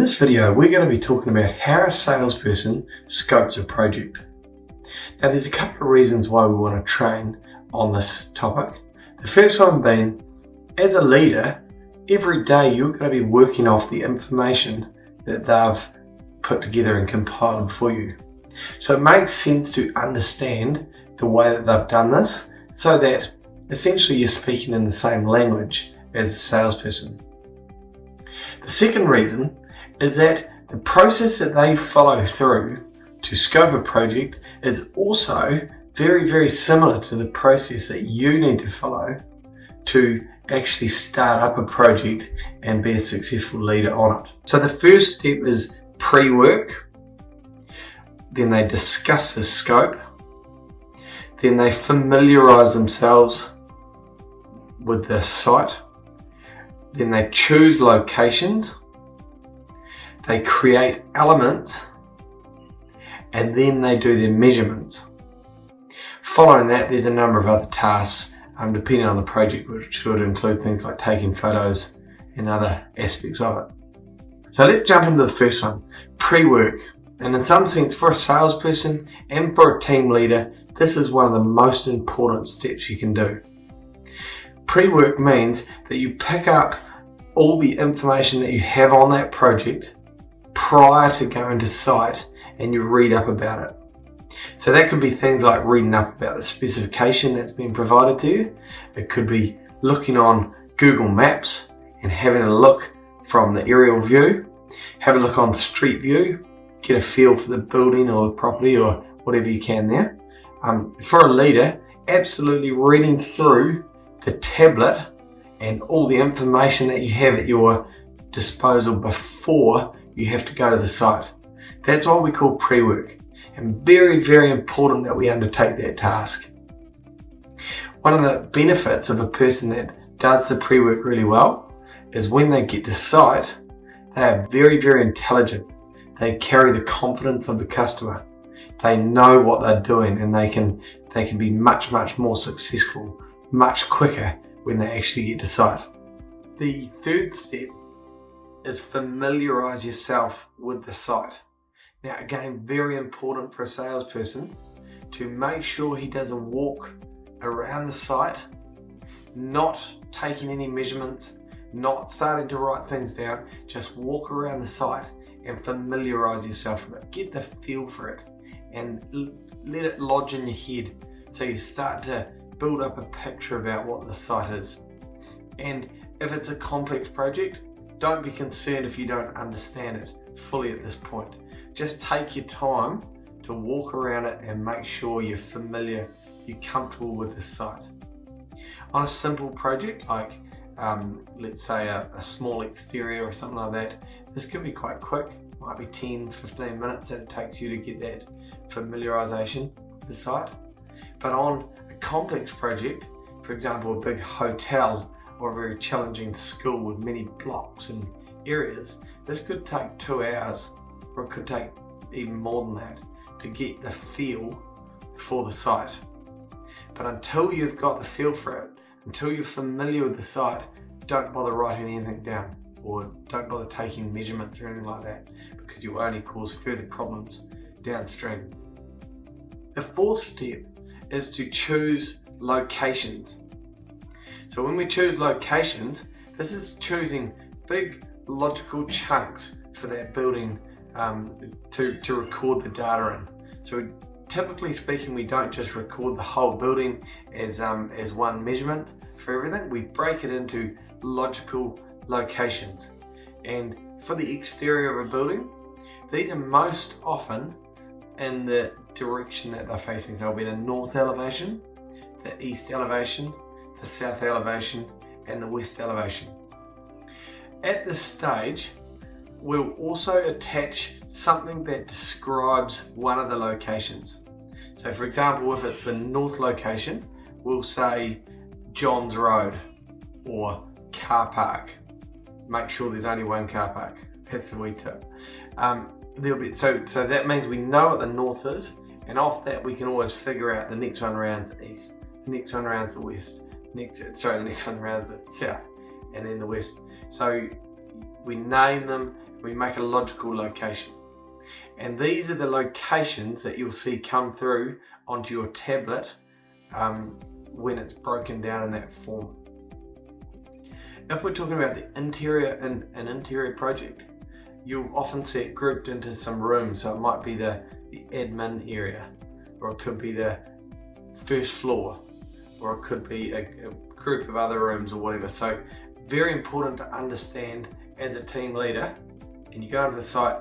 this video, we're going to be talking about how a salesperson scopes a project. Now, there's a couple of reasons why we want to train on this topic. The first one being, as a leader, every day you're going to be working off the information that they've put together and compiled for you. So it makes sense to understand the way that they've done this so that essentially you're speaking in the same language as a salesperson. The second reason is that the process that they follow through to scope a project is also very, very similar to the process that you need to follow to actually start up a project and be a successful leader on it. So the first step is pre-work, then they discuss the scope, then they familiarize themselves with the site, then they choose locations, they create elements, and then they do their measurements. Following that, there's a number of other tasks depending on the project, which would include things like taking photos and other aspects of it. So let's jump into the first one, pre-work. And in some sense, for a salesperson and for a team leader, this is one of the most important steps you can do. Pre-work means that you pick up all the information that you have on that project prior to going to site and you read up about it. So that could be things like reading up about the specification that's been provided to you. It could be looking on Google Maps and having a look from the aerial view, have a look on Street View, get a feel for the building or the property or whatever you can there. For a leader, absolutely reading through the tablet and all the information that you have at your disposal before you have to go to the site. That's what we call pre-work, and very, very important that we undertake that task. One of the benefits of a person that does the pre-work really well is when they get to site, they are very, very intelligent. They carry the confidence of the customer. They know what they're doing, and they can be much, much more successful, much quicker when they actually get to site. The third step is familiarize yourself with the site. Now, again, very important for a salesperson to make sure he does a walk around the site, not taking any measurements, not starting to write things down, just walk around the site and familiarize yourself with it. Get the feel for it and let it lodge in your head so you start to build up a picture about what the site is. And if it's a complex project, don't be concerned if you don't understand it fully at this point. Just take your time to walk around it and make sure you're familiar, you're comfortable with the site. On a simple project like let's say a small exterior or something like that, this can be quite quick. Might be 10-15 minutes that it takes you to get that familiarization with the site. But on a complex project, for example a big hotel or a very challenging school with many blocks and areas, this could take 2 hours, or it could take even more than that to get the feel for the site. But until you've got the feel for it, until you're familiar with the site, don't bother writing anything down or don't bother taking measurements or anything like that, because you'll only cause further problems downstream. The fourth step is to choose locations. So when we choose locations, this is choosing big logical chunks for that building to record the data in. So typically speaking, we don't just record the whole building as one measurement for everything. We break it into logical locations. And for the exterior of a building, these are most often in the direction that they're facing. So it'll be the north elevation, the east elevation, the south elevation, and the west elevation. At this stage, we'll also attach something that describes one of the locations. So for example, if it's the north location, we'll say Johns Road or car park. Make sure there's only one car park. That's a wee tip. So that means we know what the north is, and off that we can always figure out the next one round's the east, the next one round's the west, the next one round's the south, and then the west. So we name them, We make a logical location. And these are the locations that you'll see come through onto your tablet when it's broken down in that form. If we're talking about the interior in an interior project, you'll often see it grouped into some rooms. So it might be the admin area, or it could be the first floor, or it could be a group of other rooms or whatever. So very important to understand as a team leader, and you go to the site,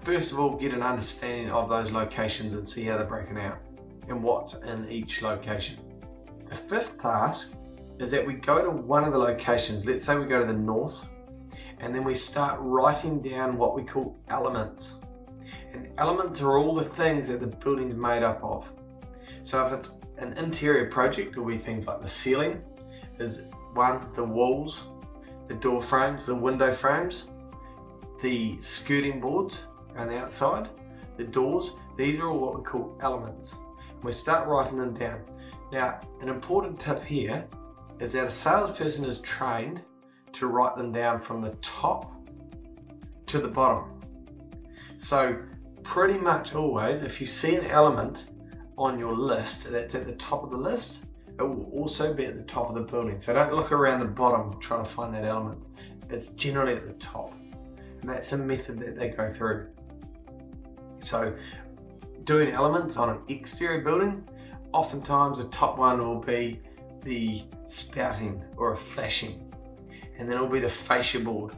first of all, get an understanding of those locations and see how they're broken out and what's in each location. The fifth task is that we go to one of the locations. Let's say we go to the north, and then we start writing down what we call elements. And elements are all the things that the building's made up of. So if it's an interior project, it'll be things like the ceiling is one, the walls, the door frames, the window frames, the skirting boards on the outside, the doors. These are all what we call elements. And we start writing them down. Now, an important tip here is that a salesperson is trained to write them down from the top to the bottom. So pretty much always, if you see an element on your list that's at the top of the list, it will also be at the top of the building. So don't look around the bottom trying to find that element. It's generally at the top. And that's a method that they go through. So doing elements on an exterior building, oftentimes the top one will be the spouting or a flashing, and then it'll be the fascia board,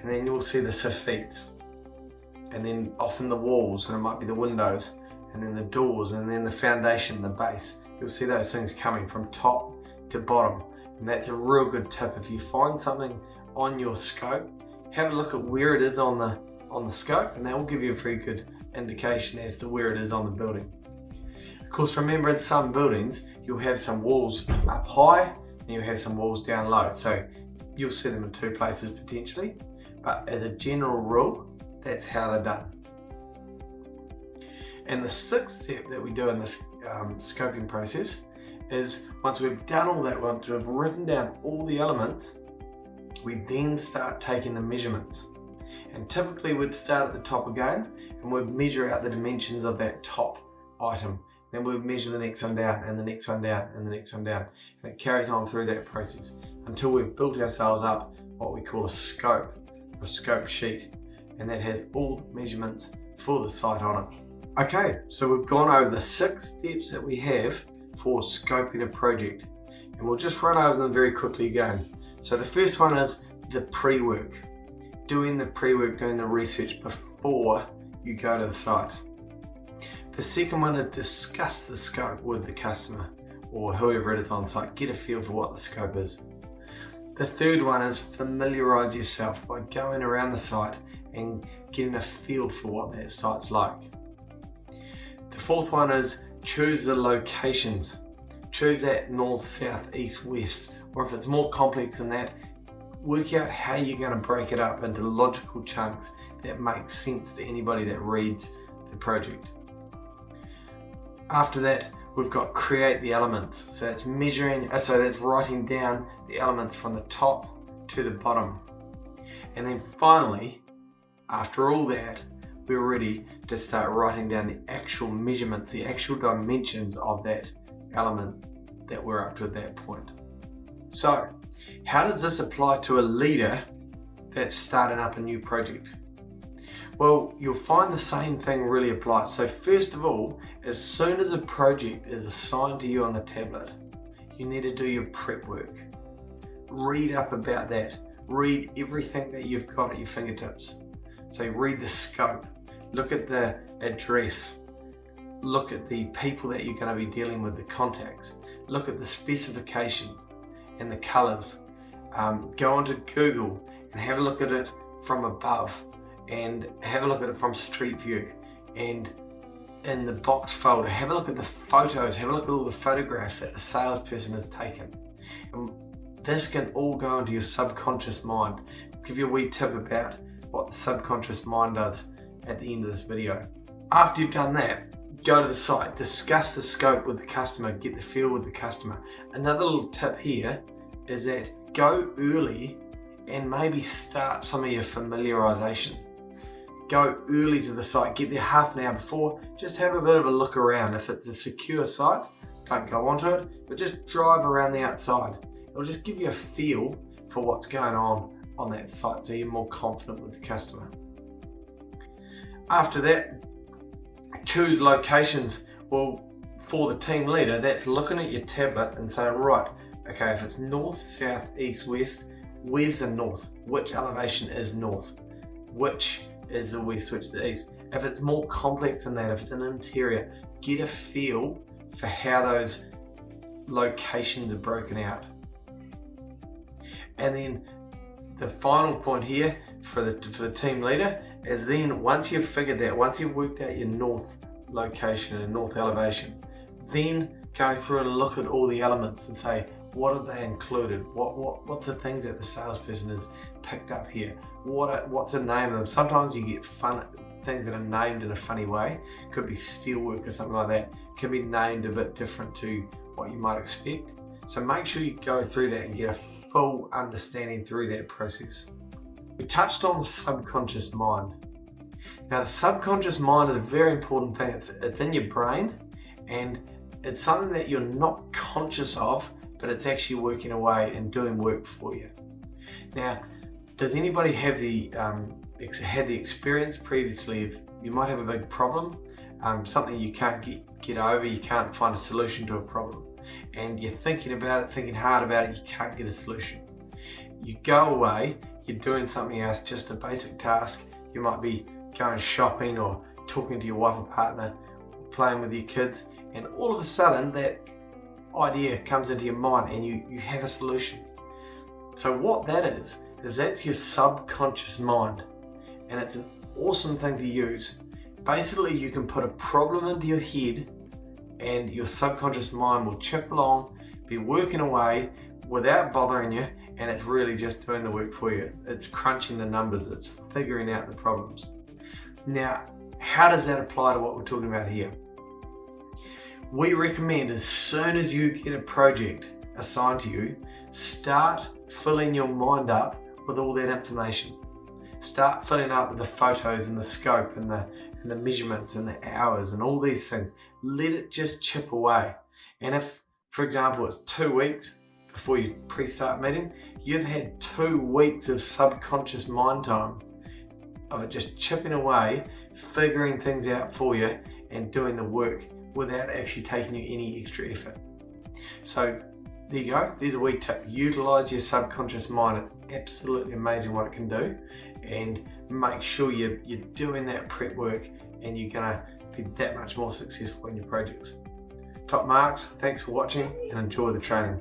and then you'll see the soffites, and then often the walls, and it might be the windows, and then the doors, and then the foundation, the base. You'll see those things coming from top to bottom, and that's a real good tip. If you find something on your scope, have a look at where it is on the scope, and that will give you a very good indication as to where it is on the building. Of course, remember, in some buildings you'll have some walls up high and you'll have some walls down low, so you'll see them in two places potentially, but as a general rule, that's how they're done. And the sixth step that we do in this scoping process is, once we've done all that, once we've written down all the elements, we then start taking the measurements. And typically we'd start at the top again, and we'd measure out the dimensions of that top item. Then we'd measure the next one down, and the next one down, and the next one down. And it carries on through that process until we've built ourselves up what we call a scope, or a scope sheet. And that has all the measurements for the site on it. Okay, so we've gone over the 6 steps that we have for scoping a project. And we'll just run over them very quickly again. So the first one is the pre-work. Doing the pre-work, doing the research before you go to the site. The second one is discuss the scope with the customer or whoever it is on site. Get a feel for what the scope is. The third one is familiarise yourself by going around the site and getting a feel for what that site's like. The fourth one is choose the locations. Choose that north, south, east, west, or if it's more complex than that, work out how you're going to break it up into logical chunks that make sense to anybody that reads the project. After that, we've got create the elements. So that's that's writing down the elements from the top to the bottom. And then finally, after all that, we're ready to start writing down the actual measurements, the actual dimensions of that element that we're up to at that point. So, how does this apply to a leader that's starting up a new project? Well, you'll find the same thing really applies. So first of all, as soon as a project is assigned to you on the tablet, you need to do your prep work. Read up about that. Read everything that you've got at your fingertips. So read the scope, look at the address, look at the people that you're going to be dealing with, the contacts, look at the specification and the colors. Go onto Google and have a look at it from above, and have a look at it from Street View, and in the box folder, have a look at the photos, have a look at all the photographs that the salesperson has taken. And this can all go into your subconscious mind. I'll give you a wee tip about what the subconscious mind does at the end of this video. After you've done that, go to the site, discuss the scope with the customer, get the feel with the customer. Another little tip here is that go early and maybe start some of your familiarisation. Go early to the site, get there half an hour before, just have a bit of a look around. If it's a secure site, don't go onto it, but just drive around the outside. It'll just give you a feel for what's going on that site so you're more confident with the customer. After that, choose locations. Well, for the team leader, that's looking at your tablet and saying, right, okay, if it's north, south, east, west, where's the north? Which elevation is north? Which is the west, which is the east? If it's more complex than that, if it's an interior, get a feel for how those locations are broken out. And then the final point here for the team leader is then once you've figured that, once you've worked out your north location and north elevation, then go through and look at all the elements and say, what have they included? What's the things that the salesperson has picked up here? What's the name of them? Sometimes you get fun things that are named in a funny way. Could be steelwork or something like that. Can be named a bit different to what you might expect. So make sure you go through that and get a full understanding through that process. We touched on the subconscious mind. Now the subconscious mind is a very important thing. It's in your brain, and it's something that you're not conscious of, but it's actually working away and doing work for you. Now, does anybody have had the experience previously of you might have a big problem, something you can't get over, you can't find a solution to a problem, and you're thinking hard about it, you can't get a solution. You go away, you're doing something else, just a basic task. You might be going shopping or talking to your wife or partner, playing with your kids, and all of a sudden that idea comes into your mind and you have a solution. So what that is that's your subconscious mind, and it's an awesome thing to use. Basically, you can put a problem into your head and your subconscious mind will chip along, be working away without bothering you, and it's really just doing the work for you. It's crunching the numbers, it's figuring out the problems. Now, how does that apply to what we're talking about here? We recommend as soon as you get a project assigned to you, start filling your mind up with all that information. Start filling up with the photos and the scope and the measurements and the hours and all these things. Let it just chip away. And if, for example, it's 2 weeks before you pre-start meeting, you've had 2 weeks of subconscious mind time of it just chipping away, figuring things out for you and doing the work without actually taking you any extra effort. So there you go, there's a wee tip. Utilize your subconscious mind. It's absolutely amazing what it can do, and make sure you're doing that prep work and you're gonna be that much more successful in your projects. Top marks, thanks for watching and enjoy the training.